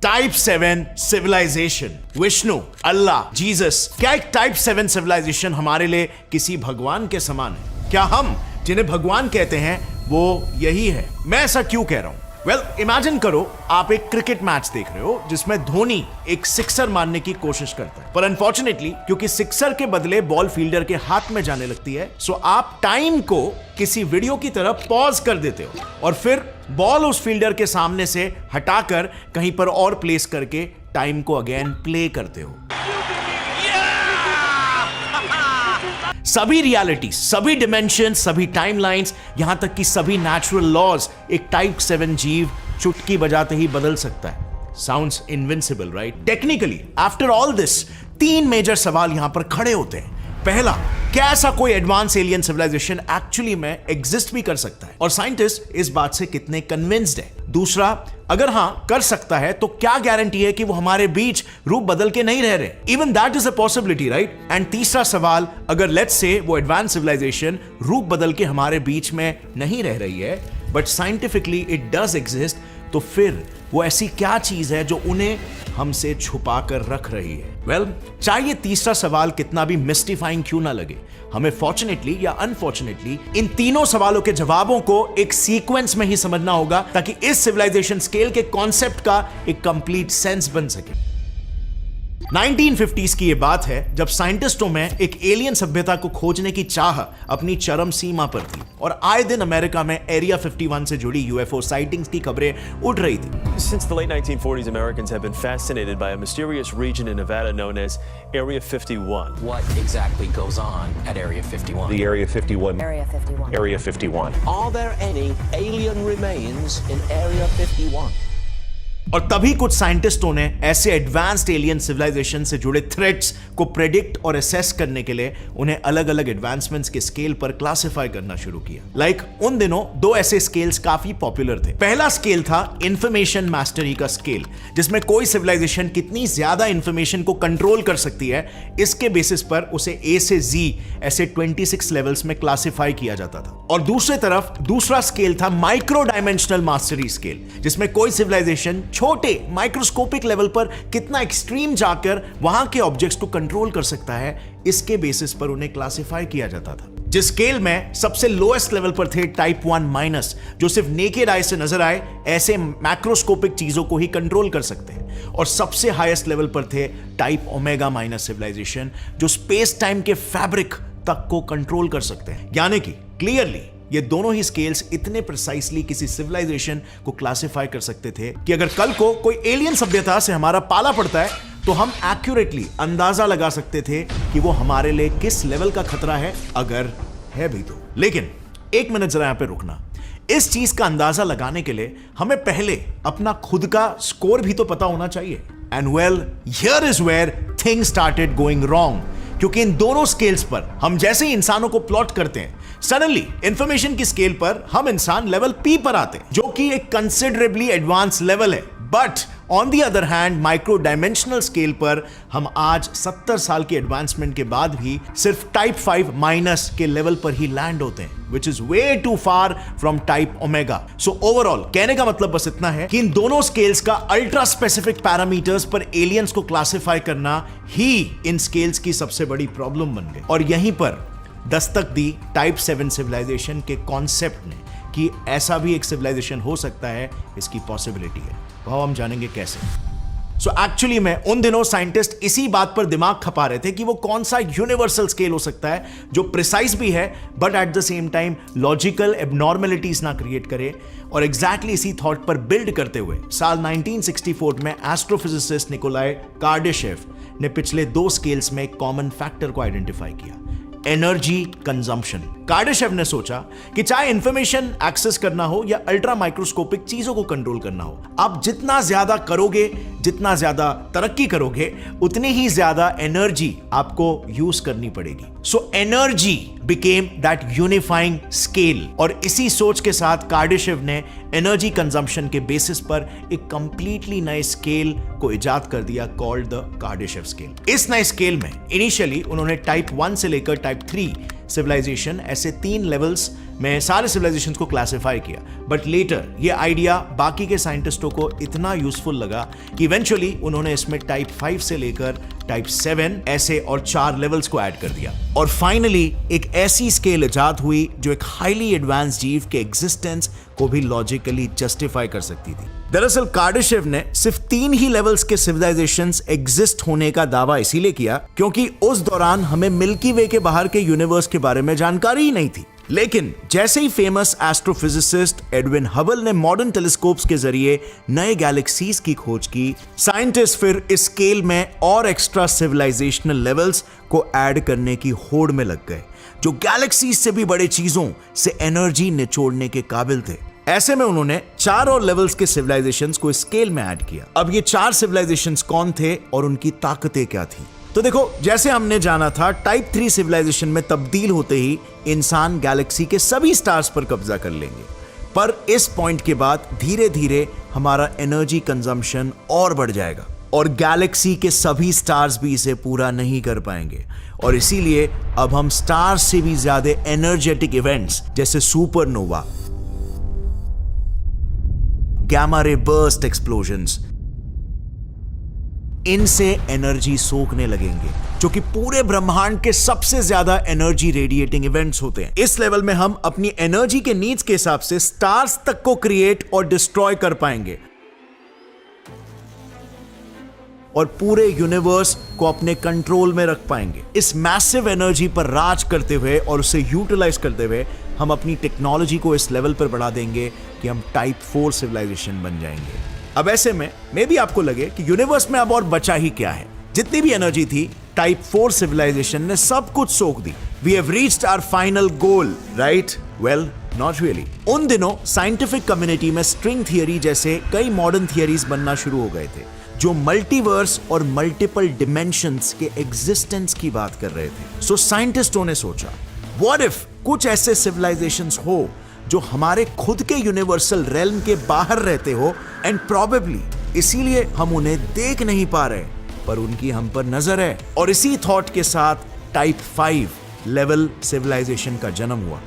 Type 7 civilization. Vishnu, Allah, Jesus, क्या एक type 7 civilisation हमारे लिए किसी भगवान के समान है? क्या हम जिन्हें भगवान कहते हैं वो यही है? मैं ऐसा क्यों कह रहा हूं? वेल, इमेजिन करो आप एक क्रिकेट मैच देख रहे हो जिसमें धोनी एक सिक्सर मारने की कोशिश करता है, पर अनफॉर्चुनेटली क्योंकि सिक्सर के बदले बॉल फील्डर के हाथ में जाने लगती है, सो आप टाइम को किसी वीडियो की तरह पॉज कर देते हो और फिर बॉल उस फील्डर के सामने से हटाकर कहीं पर और प्लेस करके टाइम को अगेन प्ले करते हो। सभी रियलिटी, सभी डिमेंशन, सभी टाइमलाइंस, यहां तक कि सभी नेचुरल लॉज एक टाइप 7 जीव चुटकी बजाते ही बदल सकता है। Sounds invincible, right? Technically after all this 3 major सवाल यहां पर खड़े होते हैं। पहला, क्या ऐसा कोई एडवांस एलियन सिविलाइजेशन एक्चुअली में एग्जिस्ट भी कर सकता है और साइंटिस्ट इस बात से कितने कन्विंस्ड है? दूसरा, अगर हां कर सकता है तो क्या गारंटी है कि वो हमारे बीच रूप बदल के नहीं रह रहे? Even that is a possibility, right? And तीसरा सवाल, अगर लेट्स से वो एडवांस सिविलाइजेशन रूप बदल के हमारे बीच में नहीं रह रही है but scientifically it does exist, तो फिर वो ऐसी क्या चीज है जो उन्हें हमसे छुपा कर रख रही है? वेल, चाहे ये तीसरा सवाल कितना भी मिस्टिफाइंग क्यों ना लगे, हमें फॉर्चुनेटली या अनफॉर्चुनेटली इन तीनों सवालों के जवाबों को एक सीक्वेंस में ही समझना होगा ताकि इस सिविलाइजेशन स्केल के कॉन्सेप्ट का एक कंप्लीट सेंस बन सके। 1950s की ये बात है जब साइंटिस्टों में एक एलियन सभ्यता को खोजने की चाह अपनी चरम सीमा पर थी और आए दिन अमेरिका में एरिया 51 से जुड़ी यूएफओ साइटिंग्स की खबरें उठ रही थी। Since the late 1940s, Americans have been fascinated by a mysterious region in Nevada known as Area 51. What exactly goes on at Area 51? The Area 51. Area 51. Area 51. Are there any alien remains in Area 51? और तभी कुछ साइंटिस्टों ने ऐसे advanced alien civilisation से जुड़े threats को predict और assess करने के लिए उन्हें अलग अलग एडवांसमेंट्स के स्केल पर क्लासिफाई करना शुरू किया। लाइक उन दिनों 2 ऐसे स्केल्स काफी पॉपुलर थे। पहला स्केल था इंफॉर्मेशन मास्टरी का स्केल, जिसमें कोई सिविलाइजेशन कितनी ज्यादा इंफॉर्मेशन को कंट्रोल कर सकती है इसके बेसिस पर उसे ए से जी ऐसे 26 लेवल्स में क्लासिफाई किया जाता था। और दूसरी तरफ दूसरा स्केल था माइक्रो डायमेंशनल मास्टरी स्केल, जिसमें कोई सिविलाइजेशन छोटे माइक्रोस्कोपिक लेवल पर कितना एक्सट्रीम जाकर वहां के ऑब्जेक्ट्स को कंट्रोल कर सकता है इसके बेसिस पर उन्हें क्लासिफाई किया जाता था। जिस स्केल में सबसे लोएस्ट लेवल पर थे टाइप 1 माइनस, जो सिर्फ नेकेड आई से नजर आए ऐसे मैक्रोस्कोपिक चीजों को ही कंट्रोल कर सकते हैं, और सबसे हाईएस्ट लेवल पर थे टाइप ओमेगा माइनस सिविलाइजेशन, जो स्पेस टाइम के फैब्रिक तक को कंट्रोल कर सकते हैं। यानी कि क्लियरली ये दोनों ही स्केल्स इतने प्रिसाइसली किसी सिविलाइजेशन को क्लासिफाई कर सकते थे कि अगर कल को कोई एलियन सभ्यता से हमारा पाला पड़ता है तो हम एक्यूरेटली अंदाजा लगा सकते थे कि वो हमारे लिए किस लेवल का खतरा है, अगर है भी तो। लेकिन एक मिनट जरा यहां पे रुकना। इस चीज का अंदाजा लगाने के लिए हमें पहले अपना खुद का स्कोर भी तो पता होना चाहिए। And well, here is where things started going wrong, क्योंकि इन दोनों स्केल्स पर हम जैसे ही इंसानों को प्लॉट करते हैं, सडनली इंफॉर्मेशन की स्केल पर हम इंसान लेवल पी पर आते हैं, जो कि एक कंसिडरेबली एडवांस लेवल है। But on the other hand micro dimensional scale पर हम आज 70 साल की एडवांसमेंट के बाद भी सिर्फ टाइप 5 माइनस के लेवल पर ही लैंड होते हैं, which is way too far from type omega. So overall कहने का मतलब बस इतना है कि इन दोनों स्केल्स का अल्ट्रा स्पेसिफिक पैरामीटर्स पर एलियंस को क्लासिफाई करना ही इन स्केल्स की सबसे बड़ी प्रॉब्लम बन गई, और यहीं पर दस्तक दी टाइप 7 सिविलाइजेशन के कॉन्सेप्ट ने कि ऐसा भी एक सिविलाइजेशन हो सकता है, इसकी पॉसिबिलिटी है। तो हम जानेंगे कैसे। सो एक्चुअली में उन दिनों साइंटिस्ट इसी बात पर दिमाग खपा रहे थे कि वो कौन सा यूनिवर्सल स्केल हो सकता है जो प्रिसाइज भी है but at the same time logical abnormalities ना क्रिएट करे। और एग्जैक्टली इसी थॉट पर बिल्ड करते हुए साल 1964 में एस्ट्रोफिजिसिस्ट निकोलाई कार्डाशेव ने पिछले 2 स्केल्स में एक कॉमन फैक्टर को आइडेंटिफाई किया, एनर्जी कंजम्पशन। कार्डाशेव ने सोचा कि चाहे इंफॉर्मेशन एक्सेस करना हो या अल्ट्रा माइक्रोस्कोपिक चीजों को कंट्रोल करना हो, आप जितना ज्यादा करोगे, जितना ज्यादा तरक्की करोगे, उतनी ही ज्यादा एनर्जी आपको यूज करनी पड़ेगी। So energy became that unifying scale, और इसी सोच के साथ कार्डाशेव ने एनर्जी कंजम्पशन के बेसिस पर एक कंप्लीटली नए स्केल को इजाद कर दिया, कॉल्ड द कार्डाशेव स्केल। इस नए स्केल में इनिशियली उन्होंने टाइप 1 से लेकर टाइप 3 सिविलाइजेशन ऐसे 3 लेवल्स में सारे सिविलाइजेशंस को क्लासिफाई किया, बट लेटर ये आइडिया बाकी के साइंटिस्टों को इतना यूजफुल लगा कि इवेंचुअली उन्होंने इसमें टाइप 5 से लेकर टाइप 7 ऐसे और 4 लेवल्स को ऐड कर दिया। और फाइनली एक ऐसी स्केल इजाद हुई जो एक हाईली एडवांस जीव के एग्जिस्टेंस को भी लॉजिकली जस्टिफाई कर सकती थी। दरअसल कार्डाशेव ने सिर्फ 3 ही लेवल्स के सिविलाइजेशंस एग्जिस्ट होने का दावा इसीलिए किया क्योंकि उस दौरान हमें मिल्की वे के बाहर के यूनिवर्स के बारे में जानकारी ही नहीं थी। लेकिन जैसे ही फेमस एस्ट्रोफिजिसिस्ट एडविन हबल ने मॉडर्न टेलीस्कोप्स के जरिए नए गैलेक्सीज की खोज की, साइंटिस्ट फिर इस स्केल में और एक्स्ट्रा सिविलाइजेशनल लेवल्स को ऐड करने की होड़ में लग गए, जो गैलेक्सीज से भी बड़े चीजों से एनर्जी निचोड़ने के काबिल थे। ऐसे में उन्होंने 4 और लेवल्स के सिविलाइजेशंस को स्केल में ऐड किया। अब ये 4 सिविलाइजेशंस कौन थे और उनकी ताकतें क्या थी? तो देखो, जैसे हमने जाना था, टाइप 3 सिविलाइजेशन में तब्दील होते ही इंसान गैलेक्सी के सभी स्टार्स पर कब्जा कर लेंगे, पर इस पॉइंट के बाद धीरे धीरे हमारा एनर्जी कंजम्पशन और बढ़ जाएगा और गैलेक्सी के सभी स्टार्स भी इसे पूरा नहीं कर पाएंगे। और इसीलिए अब हम स्टार्स से भी ज्यादा एनर्जेटिक इवेंट्स जैसे supernova, gamma ray burst explosions, इनसे एनर्जी सोखने लगेंगे, जो कि पूरे ब्रह्मांड के सबसे ज्यादा एनर्जी रेडिएटिंग इवेंट्स होते हैं। इस लेवल में हम अपनी एनर्जी के नीड्स के हिसाब से स्टार्स तक को क्रिएट और डिस्ट्रॉय कर पाएंगे और पूरे यूनिवर्स को अपने कंट्रोल में रख पाएंगे। इस मैसिव एनर्जी पर राज करते हुए और उसे यूटिलाइज करते हुए हम अपनी टेक्नोलॉजी को इस लेवल पर बढ़ा देंगे कि हम टाइप 4 सिविलाइजेशन बन जाएंगे। अब ऐसे में मे भी आपको लगे कि यूनिवर्स में अब और बचा ही क्या है। जितनी भी एनर्जी थी, टाइप 4 सिविलाइजेशन ने सब कुछ सोख दी। We have reached our final goal, right? Well, not really. उन दिनों साइंटिफिक कम्युनिटी में स्ट्रिंग थियरी जैसे कई मॉडर्न थियरीज बनना शुरू हो गए थे, जो मल्टीवर्स और मल्टीपल डिमेंशंस के एग्जिस्टेंस की बात कर रहे थे। सो साइंटिस्टों ने सोचा, व्हाट इफ कुछ ऐसे सिविलाइजेशंस हो जो हमारे खुद के यूनिवर्सल रेल्म के बाहर रहते हो, एंड प्रोबेबली इसीलिए हम उन्हें देख नहीं पा रहे, पर उनकी हम पर नजर है। और इसी थॉट के साथ टाइप 5 लेवल सिविलाइजेशन का जन्म हुआ।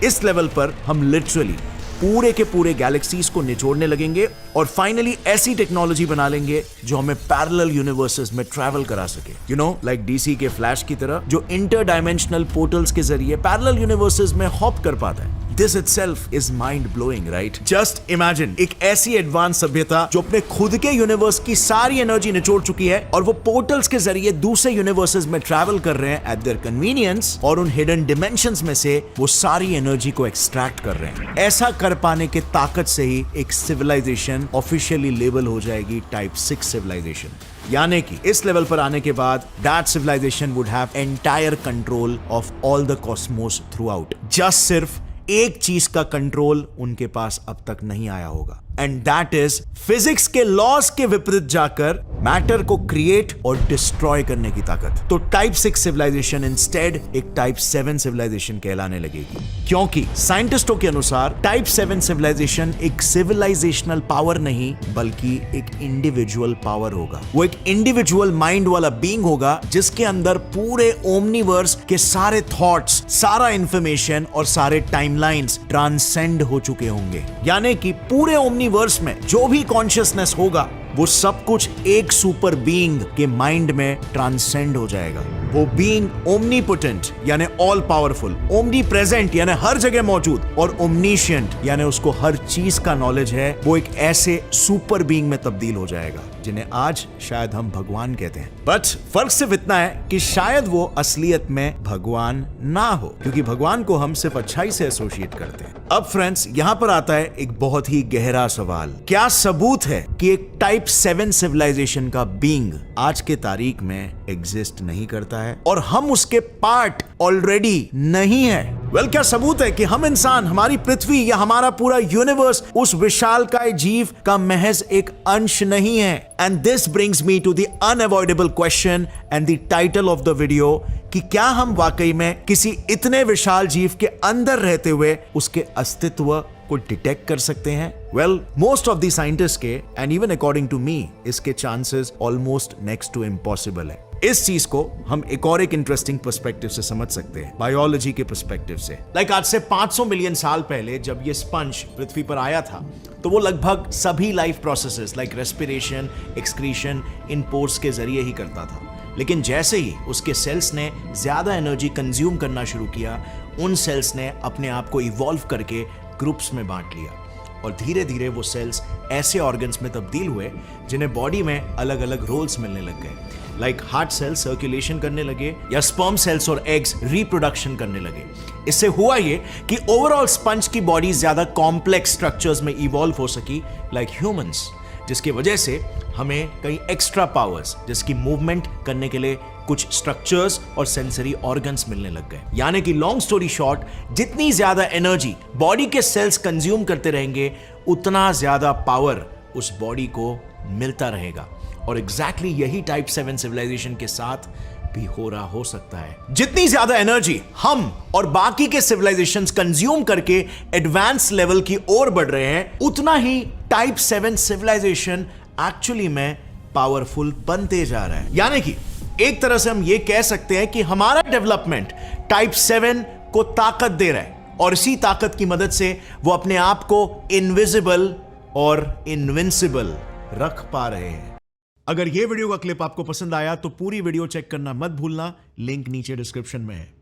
इस लेवल पर हम लिटरली पूरे के पूरे गैलेक्सीज को निचोड़ने लगेंगे और फाइनली ऐसी टेक्नोलॉजी बना लेंगे जो हमें पैरेलल यूनिवर्सेस में ट्रैवल करा सके, यू नो, लाइक डीसी के फ्लैश की तरह, जो इंटर डायमेंशनल पोर्टल्स के जरिए पैरेलल यूनिवर्सेस में हॉप कर पाता है। This itself is mind blowing, right? Just imagine एक ऐसी एडवांस सभ्यता जो अपने खुद के यूनिवर्स की सारी एनर्जी निचोड़ चुकी है और वो पोर्टल्स के जरिए दूसरे यूनिवर्सेस में ट्रैवल कर रहे हैं एट देयर कन्वीनियंस, और उन हिडन डिमेंशंस में से वो सारी एनर्जी को एक्सट्रैक्ट कर रहे हैं। ऐसा कर पाने के ताकत से ही एक सिविलाइजेशन ऑफिशियली लेबल हो जाएगी टाइप 6 सिविलाइजेशन। यानी कि इस लेवल पर आने के बाद that civilisation would have entire control of all the cosmos throughout. Just सिर्फ एक चीज का कंट्रोल उनके पास अब तक नहीं आया होगा, एंड दैट इज फिजिक्स के लॉज के विपरीत जाकर मैटर को क्रिएट और डिस्ट्रॉय करने की ताकत। तो टाइप 6 सिविलाइजेशन इंस्टेड एक टाइप 7 सिविलाइजेशन कहलाने लगेगी, क्योंकि साइंटिस्टों के अनुसार टाइप 7 सिविलाइजेशन एक सिविलाइजेशनल पावर नहीं बल्कि एक इंडिविजुअल पावर होगा। वो एक इंडिविजुअल माइंड वाला बीइंग होगा जिसके अंदर पूरे ओमनीवर्स के सारे थॉट्स, सारा इंफॉर्मेशन और सारे टाइमलाइंस ट्रांसेंड हो चुके होंगे। यानी कि पूरे ओमनीवर्स में जो भी कॉन्शियसनेस होगा वो सब कुछ एक सुपर बीइंग के माइंड में ट्रांसेंड हो जाएगा। वो बीइंग ओमनीपोटेंट यानी ऑल पावरफुल, ओमनी प्रेजेंट यानी हर जगह मौजूद, और ओमनीशियंट यानी उसको हर चीज का नॉलेज है, वो एक ऐसे सुपर बीइंग में तब्दील हो जाएगा जिन्हें आज शायद हम भगवान कहते हैं। बट फर्क सिर्फ इतना है कि शायद वो असलियत में भगवान ना हो, क्योंकि भगवान को हम सिर्फ अच्छाई से एसोसिएट करते हैं। अब फ्रेंड्स, यहां पर आता है एक बहुत ही गहरा सवाल। क्या सबूत है कि एक टाइप 7 सिविलाइजेशन का बीइंग आज के तारीख में एग्जिस्ट नहीं करता है और हम उसके पार्ट ऑलरेडी नहीं है? वेल, क्या सबूत है कि हम इंसान, हमारी पृथ्वी या हमारा पूरा यूनिवर्स उस विशालकाय जीव का महज एक अंश नहीं है? And this brings me to the unavoidable question and the title of the video, कि क्या हम वाकई में किसी इतने विशाल जीव के अंदर रहते हुए उसके अस्तित्व को डिटेक्ट कर सकते हैं? Well, most of the scientist के, and even according to me, इसके chances almost next to impossible है। इस चीज को हम एक और एक इंटरेस्टिंग पर्सपेक्टिव से समझ सकते हैं, बायोलॉजी के पर्सपेक्टिव से। आज से 500 मिलियन साल पहले जब ये स्पंज पृथ्वी पर आया था तो वो लगभग सभी life processes like respiration, excretion इन पोर्स के जरिए ही करता था। लेकिन जैसे ही उसके सेल्स ने ज्यादा एनर्जी कंज्यूम करना शुरू किया, उन सेल्स ने अपने आप को इवॉल्व करके ग्रुप्स में बांट लिया और धीरे धीरे वो सेल्स ऐसे ऑर्गन्स में तब्दील हुए जिन्हें बॉडी में अलग अलग रोल्स मिलने लग गए। लाइक हार्ट सेल्स सर्कुलेशन करने लगे या स्पर्म सेल्स और एग्स रिप्रोडक्शन करने लगे। इससे हुआ ये कि ओवरऑल स्पंज की बॉडी ज्यादा कॉम्प्लेक्स स्ट्रक्चर्स में इवॉल्व हो सकी लाइक ह्यूमंस, जिसकी वजह से हमें कई एक्स्ट्रा पावर्स जिसकी मूवमेंट करने के लिए कुछ स्ट्रक्चर्स और सेंसरी ऑर्गन्स मिलने लग गए। यानी कि लॉन्ग स्टोरी शॉर्ट, जितनी ज्यादा एनर्जी बॉडी के सेल्स कंज्यूम करते रहेंगे उतना ज्यादा पावर उस बॉडी को मिलता रहेगा। और एग्जैक्टली यही टाइप 7 सिविलाइजेशन के साथ भी हो रहा हो सकता है। जितनी ज्यादा एनर्जी हम और बाकी के सिविलाइजेशंस कंज्यूम करके एडवांस लेवल की ओर बढ़ रहे हैं, उतना ही टाइप 7 सिविलाइजेशन एक्चुअली में पावरफुल बनते जा रहा है। यानी कि एक तरह से हम ये कह सकते हैं कि हमारा डेवलपमेंट टाइप 7 को ताकत दे रहा है और इसी ताकत की मदद से वो अपने आप को इनविजिबल और इनविंसिबल रख पा रहे हैं। अगर ये वीडियो का क्लिप आपको पसंद आया तो पूरी वीडियो चेक करना मत भूलना, लिंक नीचे डिस्क्रिप्शन में है।